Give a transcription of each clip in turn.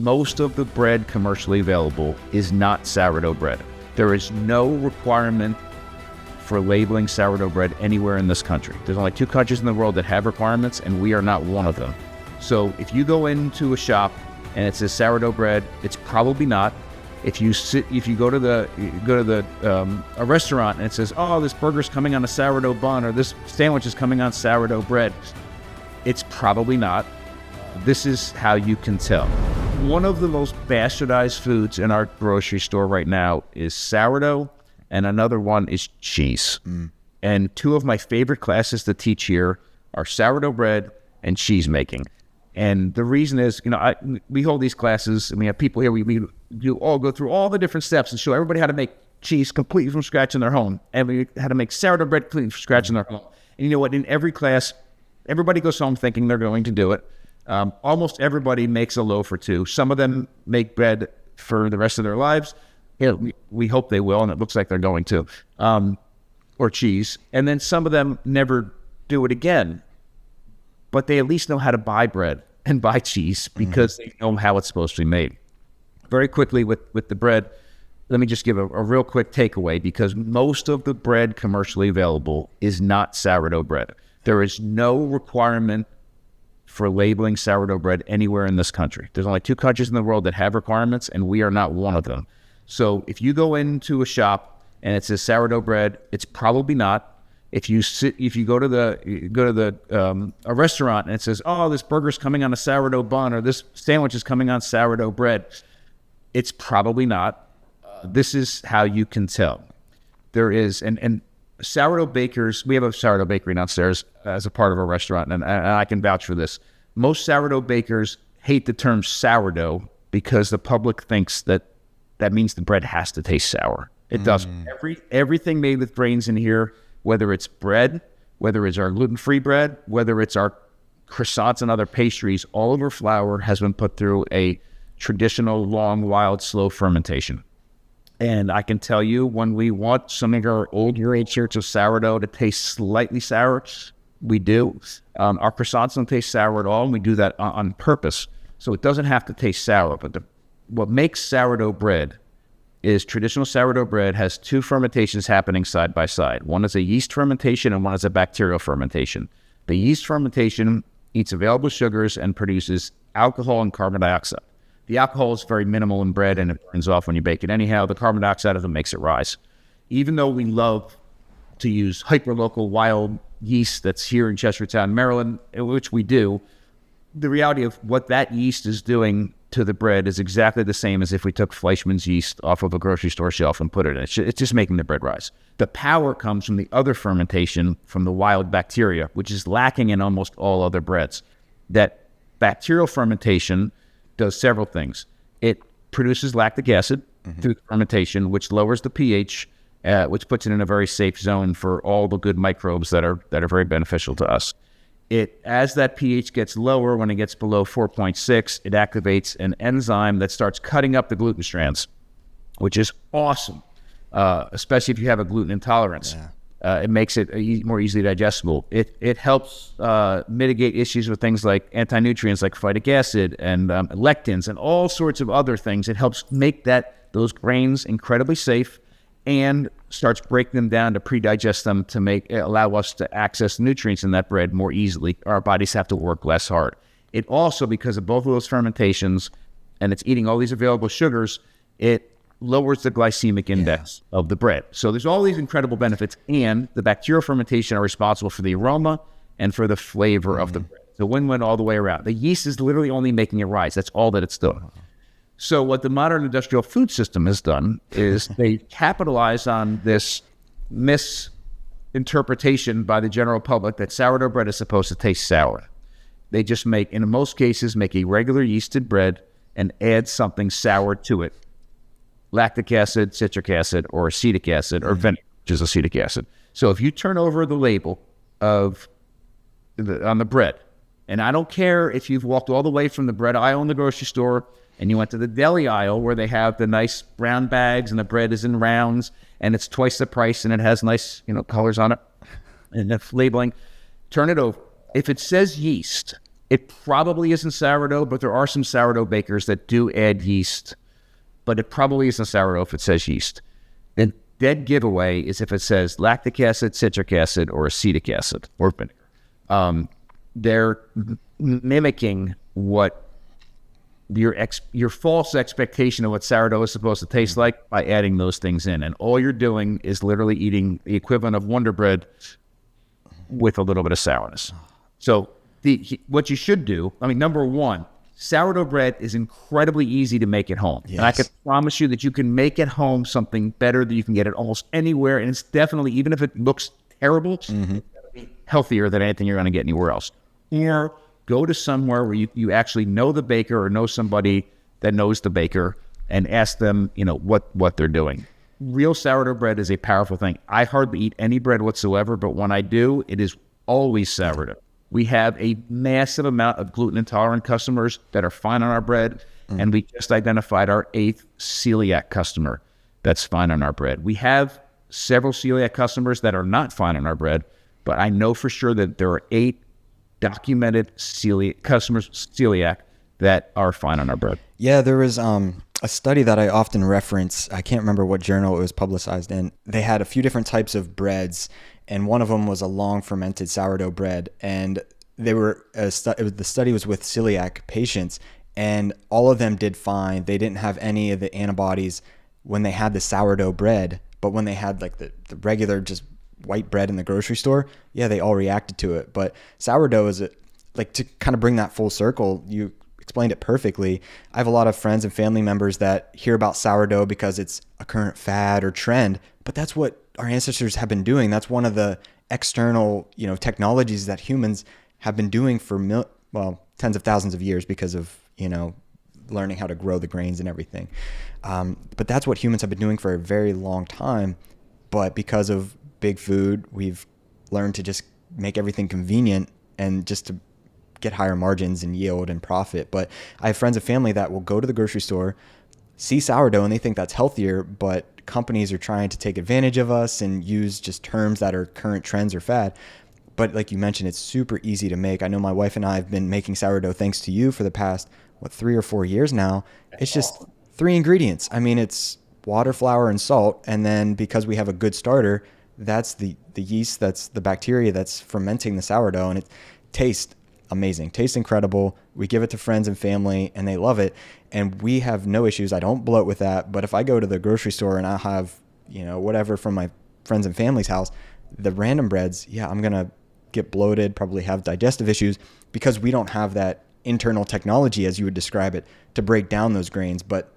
most of the bread commercially available is not sourdough bread. There is no requirement for labeling sourdough bread anywhere in this country. There's only 2 countries in the world that have requirements, and we are not one of them. So if you go into a shop and it says sourdough bread, it's probably not. If you go to a restaurant and it says, oh, this burger's coming on a sourdough bun, or this sandwich is coming on sourdough bread, it's probably not. This is how you can tell. One of the most bastardized foods in our grocery store right now is sourdough, and another one is cheese. And 2 of my favorite classes to teach here are sourdough bread and cheese making. And the reason is, we hold these classes, and we have people here, we all go through all the different steps and show everybody how to make cheese completely from scratch in their home, and how to make sourdough bread completely from scratch in their home. And you know what? In every class, everybody goes home thinking they're going to do it. Almost everybody makes a loaf or 2. Some of them make bread for the rest of their lives. We hope they will, and it looks like they're going to, or cheese. And then some of them never do it again, but they at least know how to buy bread and buy cheese because they know how it's supposed to be made. Very quickly with the bread, let me just give a real quick takeaway, because most of the bread commercially available is not sourdough bread. There is no requirement for labeling sourdough bread anywhere in this country. There's only 2 countries in the world that have requirements, and we are not one of them. So if you go into a shop and it says sourdough bread, it's probably not. If you go to a restaurant and it says, oh, this burger's coming on a sourdough bun, or this sandwich is coming on sourdough bread, it's probably not. This is how you can tell. There is, and sourdough bakers, we have a sourdough bakery downstairs as a part of our restaurant, and I can vouch for this. Most sourdough bakers hate the term sourdough because the public thinks that means the bread has to taste sour. It doesn't. Everything made with grains in here, whether it's bread, whether it's our gluten-free bread, whether it's our croissants and other pastries, all of our flour has been put through a traditional, long, wild, slow fermentation. And I can tell you, when we want some of our older age shirts of sourdough to taste slightly sour, we do. Our croissants don't taste sour at all, and we do that on purpose. So it doesn't have to taste sour. But what makes sourdough bread is traditional sourdough bread has 2 fermentations happening side by side. One is a yeast fermentation and one is a bacterial fermentation. The yeast fermentation eats available sugars and produces alcohol and carbon dioxide. The alcohol is very minimal in bread, and it burns off when you bake it anyhow. The carbon dioxide of it makes it rise. Even though we love to use hyperlocal wild yeast that's here in Chestertown, Maryland, which we do, the reality of what that yeast is doing to the bread is exactly the same as if we took Fleischmann's yeast off of a grocery store shelf and put it in. It's just making the bread rise. The power comes from the other fermentation, from the wild bacteria, which is lacking in almost all other breads. That bacterial fermentation does several things. It produces lactic acid through the fermentation, which lowers the pH, which puts it in a very safe zone for all the good microbes that are very beneficial to us. As that pH gets lower, when it gets below 4.6, it activates an enzyme that starts cutting up the gluten strands, which is awesome, especially if you have a gluten intolerance. Yeah. It makes it more easily digestible. It helps mitigate issues with things like anti-nutrients like phytic acid and lectins and all sorts of other things. It helps make those grains incredibly safe, and starts breaking them down to pre-digest them to allow us to access nutrients in that bread more easily. Our bodies have to work less hard. It also, because of both of those fermentations, and it's eating all these available sugars, it lowers the glycemic index of the bread. So there's all these incredible benefits, and the bacterial fermentation are responsible for the aroma and for the flavor of the bread. So win-win all the way around. The yeast is literally only making it rise. That's all that it's doing. So what the modern industrial food system has done is they capitalize on this misinterpretation by the general public that sourdough bread is supposed to taste sour. They just in most cases, make a regular yeasted bread and add something sour to it. Lactic acid, citric acid, or acetic acid, or vinegar, which is acetic acid. So if you turn over the label on the bread, and I don't care if you've walked all the way from the bread aisle in the grocery store and you went to the deli aisle where they have the nice brown bags and the bread is in rounds and it's twice the price and it has nice, colors on it and the labeling, turn it over. If it says yeast, It probably isn't sourdough, but there are some sourdough bakers that do add yeast, but it probably isn't sourdough if it says yeast. The dead giveaway is if it says lactic acid, citric acid, or acetic acid, or vinegar. They're mimicking what your false expectation of what sourdough is supposed to taste like by adding those things in. And all you're doing is literally eating the equivalent of Wonder Bread with a little bit of sourness. So what you should do, I mean, number one, sourdough bread is incredibly easy to make at home. Yes. And I can promise you that you can make at home something better than you can get at almost anywhere. And it's definitely, even if it looks terrible, it's gonna be healthier than anything you're going to get anywhere else. Or go to somewhere where you actually know the baker or know somebody that knows the baker and ask them, what they're doing. Real sourdough bread is a powerful thing. I hardly eat any bread whatsoever, but when I do, it is always sourdough. We have a massive amount of gluten intolerant customers that are fine on our bread, and we just identified our 8th celiac customer that's fine on our bread. We have several celiac customers that are not fine on our bread, but I know for sure that there are 8 documented celiac that are fine on our bread. Yeah, there was a study that I often reference. I can't remember what journal it was publicized in. They had a few different types of breads, and one of them was a long fermented sourdough bread. And the study was with celiac patients, and all of them did fine. They didn't have any of the antibodies when they had the sourdough bread, but when they had like the regular just white bread in the grocery store, yeah, they all reacted to it. But sourdough is like, to kind of bring that full circle, you explained it perfectly. I have a lot of friends and family members that hear about sourdough because it's a current fad or trend, but that's what our ancestors have been doing. That's one of the external, technologies that humans have been doing for tens of thousands of years because of, learning how to grow the grains and everything. But that's what humans have been doing for a very long time. But because of big food, we've learned to just make everything convenient and just to get higher margins and yield and profit. But I have friends and family that will go to the grocery store, see sourdough, and they think that's healthier, but companies are trying to take advantage of us and use just terms that are current trends or fad. But like you mentioned, it's super easy to make. I know my wife and I have been making sourdough thanks to you for the past, 3 or 4 years now. It's just 3 ingredients. I mean, it's water, flour, and salt. And then because we have a good starter, that's the yeast, that's the bacteria that's fermenting the sourdough, and it tastes amazing, tastes incredible. We give it to friends and family, and they love it, and we have no issues. I don't bloat with that. But if I go to the grocery store and I have, whatever from my friends and family's house, the random breads, I'm gonna get bloated, probably have digestive issues because we don't have that internal technology, as you would describe it, to break down those grains. But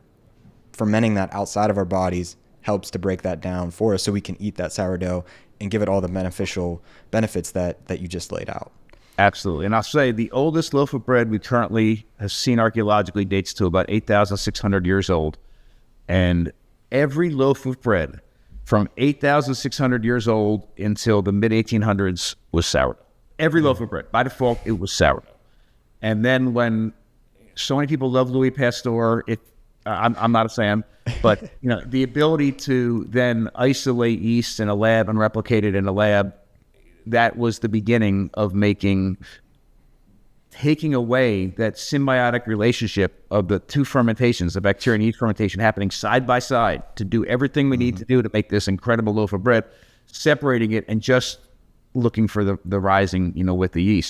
fermenting that outside of our bodies helps to break that down for us so we can eat that sourdough and give it all the beneficial benefits that you just laid out. Absolutely. And I'll say the oldest loaf of bread we currently have seen archaeologically dates to about 8,600 years old. And every loaf of bread from 8,600 years old until the mid-1800s was sourdough. Every loaf of bread. By default, it was sourdough. And then when so many people love Louis Pasteur, I'm not a fan, but the ability to then isolate yeast in a lab and replicate it in a lab, that was the beginning of taking away that symbiotic relationship of the two fermentations, the bacteria and yeast fermentation happening side by side to do everything we need to do to make this incredible loaf of bread, separating it and just looking for the rising, with the yeast.